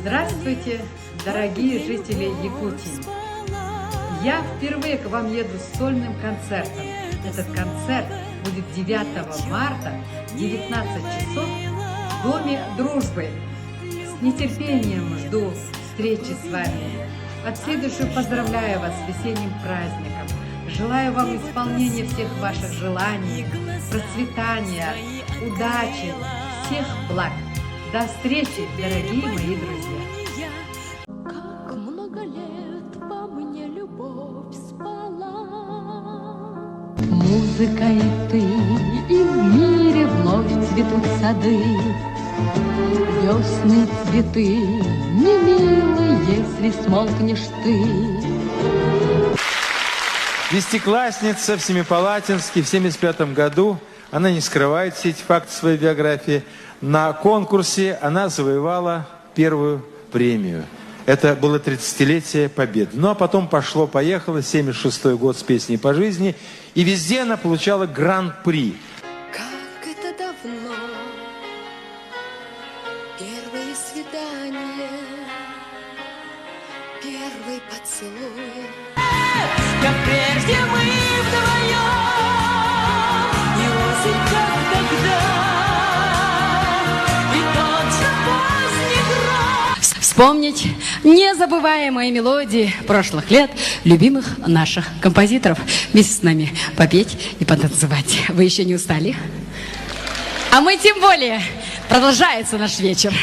Здравствуйте, дорогие жители Якутии! Я впервые к вам еду с сольным концертом. Этот концерт будет 9 марта в 19 часов в Доме дружбы. С нетерпением жду встречи с вами. От всей души поздравляю вас с весенним праздником. Желаю вам исполнения всех ваших желаний, процветания, удачи, всех благ. До встречи, дорогие мои друзья! Как много лет по мне любовь спала. Музыка и ты, и в мире вновь цветут сады. Весны цветы, не милы, если смолкнешь ты. Десятиклассница в Семипалатинске в 1975 году. Она не скрывает все эти факты своей биографии. На конкурсе она завоевала первую премию. Это было 30-летие Победы. Ну а потом пошло-поехало, 1976 год с песней «По жизни». И везде она получала гран-при. Как это давно, первое свидание, первый поцелуй. Как прежде мы вдвоем, и осень как тогда, и тот же поздний гром. Вспомнить незабываемые мелодии прошлых лет любимых наших композиторов. Вместе с нами попеть и потанцевать. Вы еще не устали? А мы тем более. Продолжается наш вечер.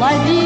Лови